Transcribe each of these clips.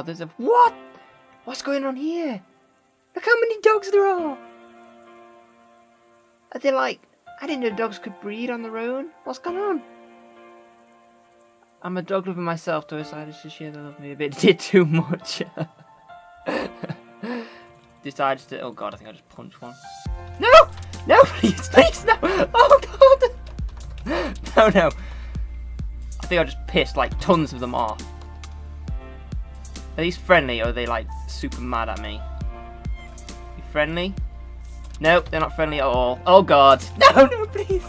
there's a... What? What's going on here? Look how many dogs there are! Are they like... I didn't know dogs could breed on their own. What's going on? I'm a dog lover myself, so I decided to share the love me a bit. Did too much. Decided to... Oh god, I think I just punched one. No! No, please, please, no! Oh god! No, no. I think I just pissed like tons of them off. Are these friendly or are they like super mad at me? You friendly? Nope, they're not friendly at all. Oh god. No, no, please.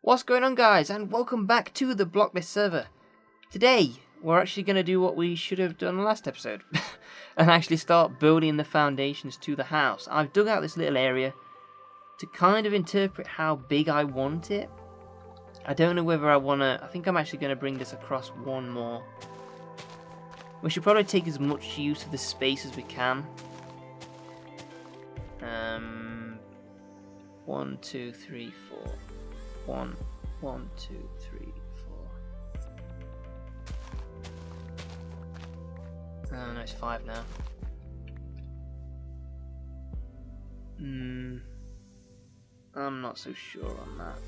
What's going on, guys, and welcome back to the BlockLIST server. Today, we're actually going to do what we should have done last episode. And actually start building the foundations to the house. I've dug out this little area to kind of interpret how big I want it. I don't know whether I want to... I think I'm actually going to bring this across one more. We should probably take as much use of the space as we can. 1, 2, 3, 4. 1, 2, 3, 4. Oh no, it's 5 now. I'm not so sure on that.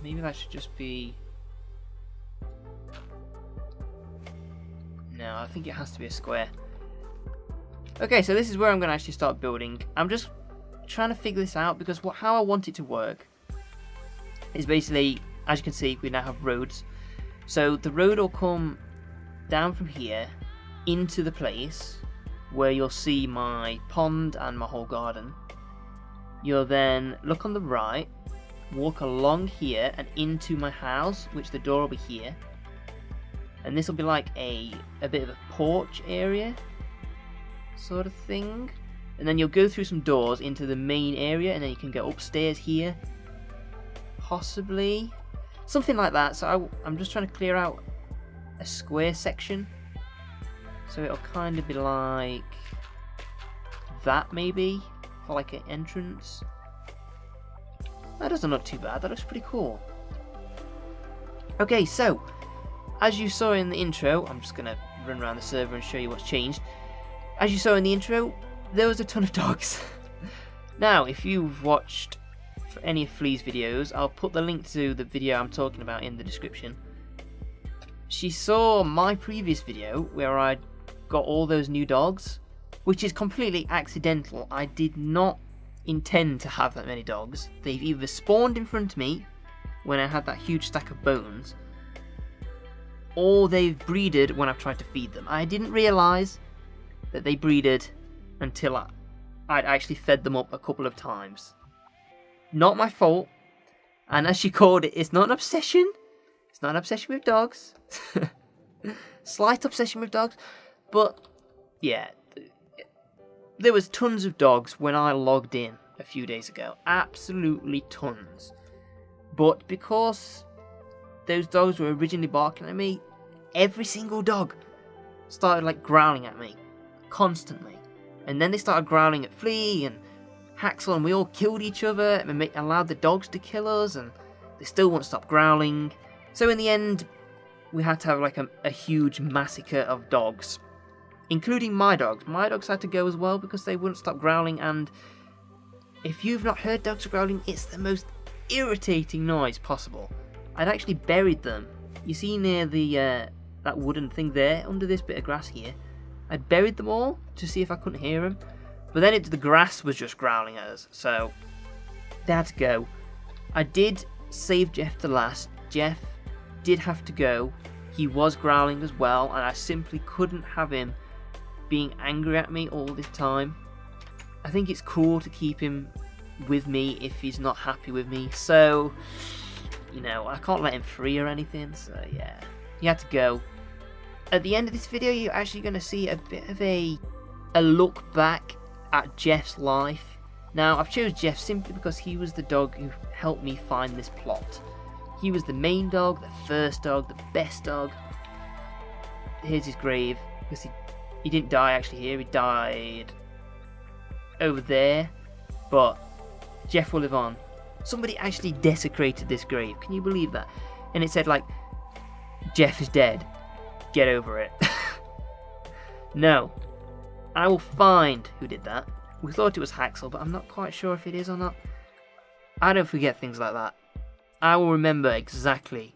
Maybe that should just be... No, I think it has to be a square. Okay, so this is where I'm going to actually start building. I'm just trying to figure this out because how I want it to work is basically, as you can see, we now have roads. So the road will come down from here into the place where you'll see my pond and my whole garden. You'll then look on the right, walk along here and into my house, which the door will be here. And this will be like a bit of a porch area sort of thing. And then you'll go through some doors into the main area and then you can go upstairs here. Possibly. Something like that. So I'm just trying to clear out a square section. So it'll kind of be like that maybe, for like an entrance. That doesn't look too bad, that looks pretty cool. Okay, so, as you saw in the intro, I'm just going to run around the server and show you what's changed. As you saw in the intro, there was a ton of dogs. Now, if you've watched any of Flea's videos, I'll put the link to the video I'm talking about in the description. She saw my previous video where I got all those new dogs, which is completely accidental. I did not intend to have that many dogs. They've either spawned in front of me when I had that huge stack of bones, or they've breeded when I've tried to feed them. I didn't realise that they breeded until I'd actually fed them up a couple of times. Not my fault, and as she called it, it's not an obsession. It's not an obsession with dogs. Slight obsession with dogs. But, yeah, there was tons of dogs when I logged in a few days ago. Absolutely tons. But because those dogs were originally barking at me, every single dog started like growling at me. Constantly. And then they started growling at Flea and Haxel, and we all killed each other and allowed the dogs to kill us, and they still won't stop growling. So in the end, we had to have like a huge massacre of dogs. Including my dogs. My dogs had to go as well because they wouldn't stop growling, and if you've not heard dogs growling, it's the most irritating noise possible. I'd actually buried them. You see near the that wooden thing there, under this bit of grass here, I'd buried them all to see if I couldn't hear them, but then the grass was just growling at us, so they had to go. I did save Jeff to last. Jeff did have to go. He was growling as well, and I simply couldn't have him being angry at me all this time. I think it's cool to keep him with me if he's not happy with me, so you know, I can't let him free or anything, so yeah, he had to go. At the end of this video, you're actually going to see a bit of a look back at Jeff's life. Now, I've chosen Jeff simply because he was the dog who helped me find this plot. He was the main dog, the first dog, the best dog. Here's his grave, because he didn't die actually here, he died over there, but Jeff will live on. Somebody actually desecrated this grave. Can you believe that? And it said like, Jeff is dead. Get over it. No. I will find who did that. We thought it was Haxel, but I'm not quite sure if it is or not. I don't forget things like that. I will remember exactly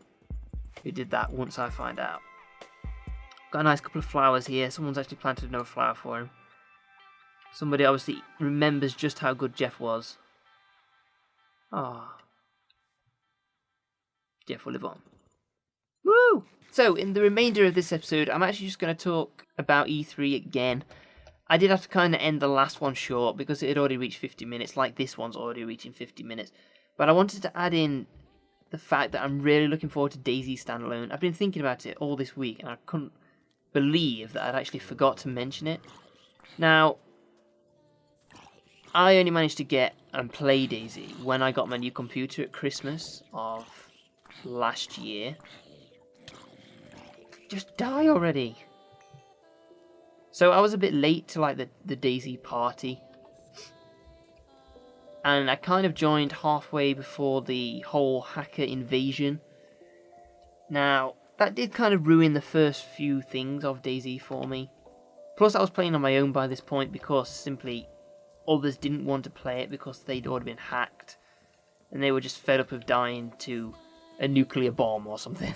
who did that once I find out. Got a nice couple of flowers here. Someone's actually planted another flower for him. Somebody obviously remembers just how good Jeff was. Ah. Jeff will live on. Woo! So, in the remainder of this episode, I'm actually just going to talk about E3 again. I did have to kind of end the last one short because it had already reached 50 minutes, like this one's already reaching 50 minutes. But I wanted to add in the fact that I'm really looking forward to DayZ standalone. I've been thinking about it all this week, and I couldn't believe that I'd actually forgot to mention it. Now, I only managed to get and play DayZ when I got my new computer at Christmas of last year. Just die already. So I was a bit late to like the DayZ party. And I kind of joined halfway before the whole hacker invasion. Now, that did kind of ruin the first few things of DayZ for me. Plus I was playing on my own by this point because simply others didn't want to play it because they'd already been hacked. And they were just fed up of dying to a nuclear bomb or something.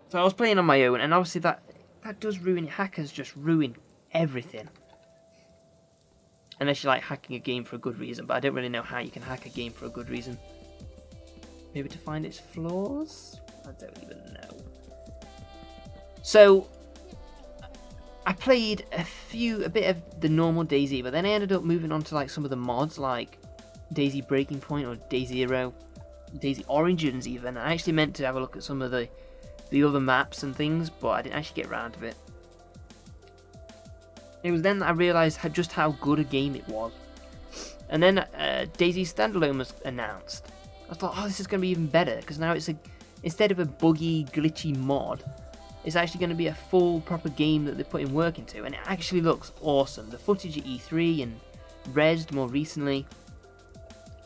So I was playing on my own, and obviously that does ruin, hackers just ruin everything. Unless you like hacking a game for a good reason, but I don't really know how you can hack a game for a good reason. Maybe to find its flaws? I don't even know. So, I played a bit of the normal DayZ, but then I ended up moving on to like some of the mods, like DayZ Breaking Point or DayZero, DayZ Origins even. I actually meant to have a look at some of the other maps and things, but I didn't actually get around to it. It was then that I realised just how good a game it was. And then DayZ Standalone was announced. I thought, oh, this is going to be even better, because now it's instead of a buggy, glitchy mod, it's actually going to be a full, proper game that they're putting work into, and it actually looks awesome. The footage at E3 and Rezzed more recently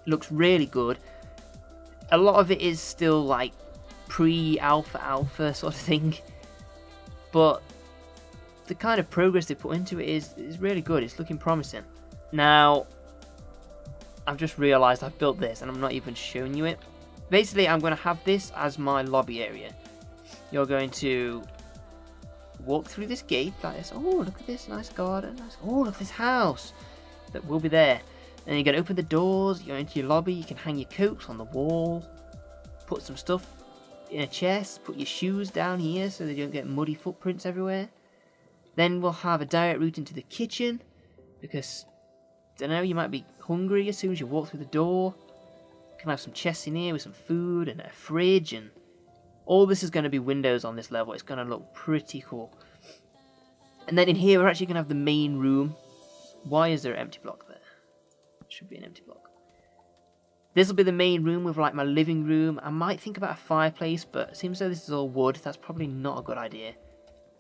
looks really good. A lot of it is still like pre-alpha sort of thing, but the kind of progress they put into it is really good. It's looking promising. Now, I've just realised I've built this and I'm not even showing you it. Basically, I'm going to have this as my lobby area. You're going to walk through this gate like this. Oh, look at this nice garden. Oh, look at this house that will be there. And you're going to open the doors, you're into your lobby, you can hang your coats on the wall, put some stuff in a chest, put your shoes down here so they don't get muddy footprints everywhere. Then we'll have a direct route into the kitchen, because, I don't know, you might be hungry as soon as you walk through the door. You can have some chests in here with some food and a fridge, and all this is going to be windows on this level. It's going to look pretty cool. And then in here we're actually going to have the main room. Why is there an empty block there? Should be an empty block. This will be the main room with like my living room. I might think about a fireplace, but it seems though this is all wood. That's probably not a good idea.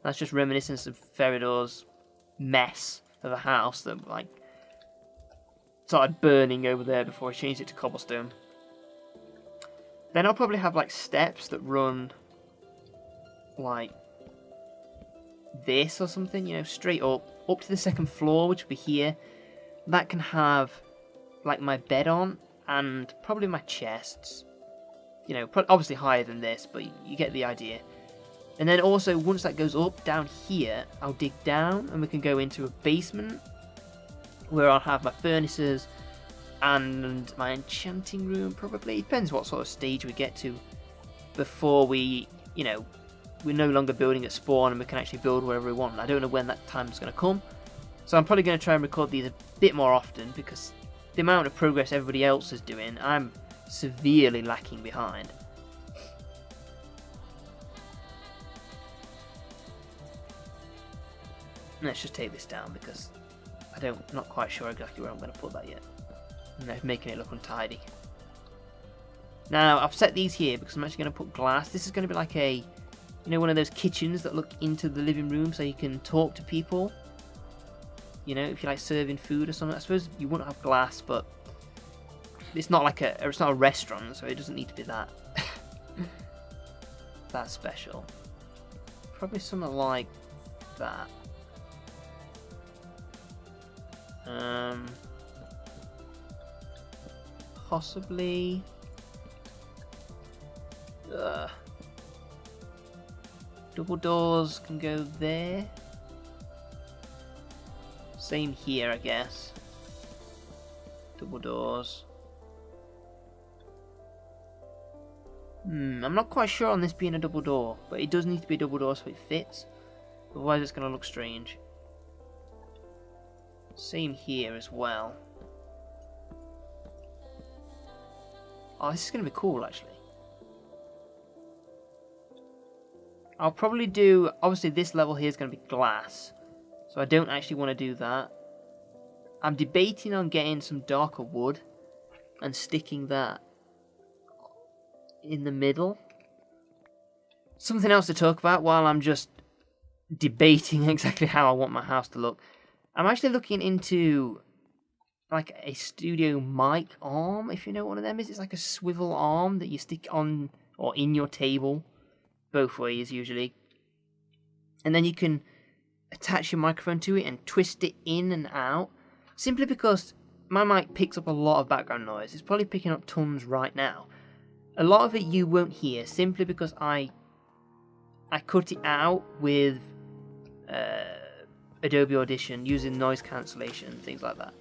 That's just reminiscence of Feridor's mess of a house that like started burning over there before I changed it to cobblestone. Then I'll probably have like steps that run like this or something, you know, straight up to the second floor, which will be here. That can have like my bed on and probably my chests. You know, obviously higher than this, but you get the idea. And then also, once that goes up, down here, I'll dig down and we can go into a basement where I'll have my furnaces and my enchanting room, probably. Depends what sort of stage we get to before we, you know, we're no longer building at spawn and we can actually build wherever we want. I don't know when that time's going to come. So I'm probably going to try and record these a bit more often, because the amount of progress everybody else is doing, I'm severely lacking behind. Let's just take this down because I'm not quite sure exactly where I'm going to put that yet. And they're making it look untidy. Now, I've set these here because I'm actually going to put glass. This is going to be like a, you know, one of those kitchens that look into the living room so you can talk to people. You know, if you like serving food or something. I suppose you wouldn't have glass, but it's not like it's not a restaurant, so it doesn't need to be that that special. Probably something like that. Possibly. Double doors can go there. Same here, I guess. Double doors. I'm not quite sure on this being a double door, but it does need to be a double door so it fits. Otherwise it's going to look strange. Same here as well. Oh, this is going to be cool, actually. I'll probably do... Obviously, this level here is going to be glass. So I don't actually want to do that. I'm debating on getting some darker wood and sticking that in the middle. Something else to talk about while I'm just debating exactly how I want my house to look. I'm actually looking into like a studio mic arm, if you know what one of them is. It's like a swivel arm that you stick on or in your table, both ways usually. And then you can attach your microphone to it and twist it in and out. Simply because my mic picks up a lot of background noise. It's probably picking up tons right now. A lot of it you won't hear simply because I cut it out with Adobe Audition using noise cancellation and things like that.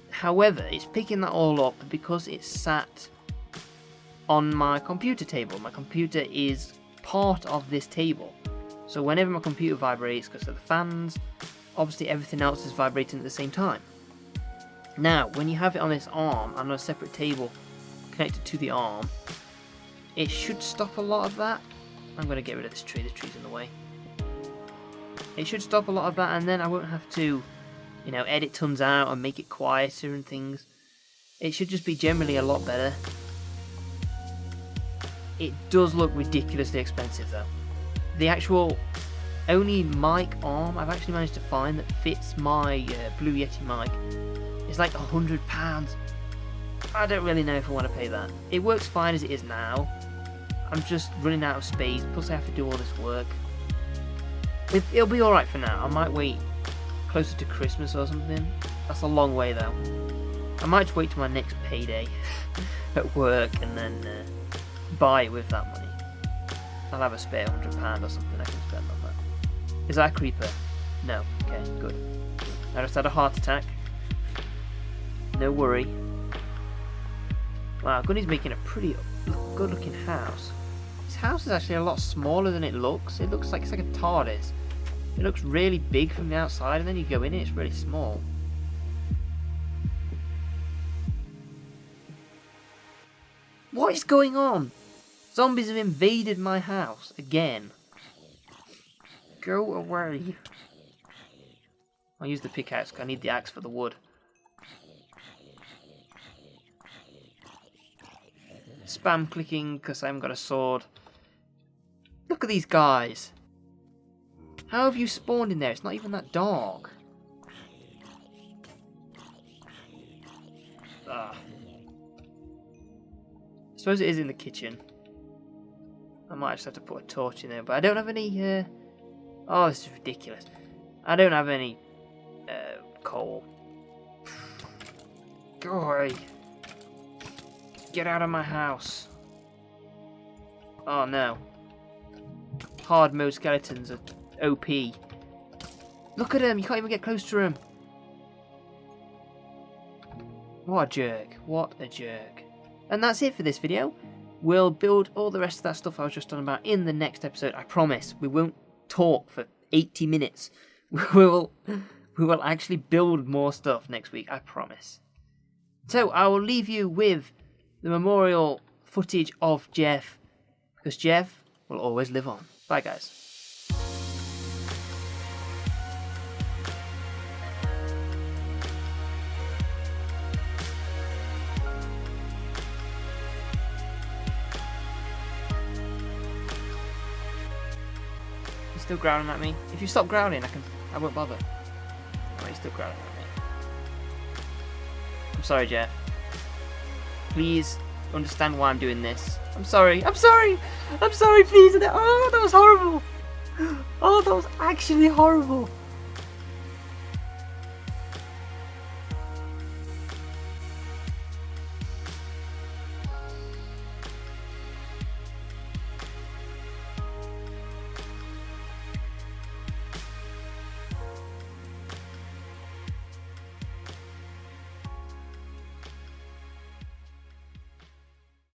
However, it's picking that all up because it's sat on my computer table. My computer is part of this table. So whenever my computer vibrates, because of the fans, obviously everything else is vibrating at the same time. Now, when you have it on this arm, on a separate table connected to the arm, it should stop a lot of that. I'm going to get rid of this tree, the tree's in the way. It should stop a lot of that, and then I won't have to, you know, edit tons out and make it quieter and things. It should just be generally a lot better. It does look ridiculously expensive though. The actual only mic arm I've actually managed to find that fits my Blue Yeti mic is like £100. I don't really know if I want to pay that. It works fine as it is now. I'm just running out of space, plus I have to do all this work. It'll be alright for now. I might wait closer to Christmas or something. That's a long way though. I might just wait till my next payday at work and then buy it with that money. I'll have a spare £100 or something I can spend on that. Is that a creeper? No. Okay, good. I just had a heart attack. No worry. Wow, Gunny's making a pretty good looking house. This house is actually a lot smaller than it looks. It looks like it's like a TARDIS. It looks really big from the outside, and then you go in it, it's really small. What is going on? Zombies have invaded my house again. Go away. I'll use the pickaxe because I need the axe for the wood. Spam clicking because I haven't got a sword. Look at these guys. How have you spawned in there? It's not even that dark. I suppose it is in the kitchen. I might just have to put a torch in there, but I don't have any, oh, this is ridiculous. I don't have any, coal. Go away. Get out of my house. Oh no. Hard mode skeletons are OP. Look at him, you can't even get close to him. What a jerk. What a jerk. And that's it for this video. We'll build all the rest of that stuff I was just on about in the next episode. I promise. We won't talk for 80 minutes. We will actually build more stuff next week. I promise. So I will leave you with the memorial footage of Jeff, because Jeff will always live on. Bye guys. still growling at me. If you stop growling, I won't bother. Oh, he's still growling at me. I'm sorry, Jeff. Please understand why I'm doing this. I'm sorry. I'm sorry. I'm sorry, please. Oh, that was horrible. Oh, that was actually horrible.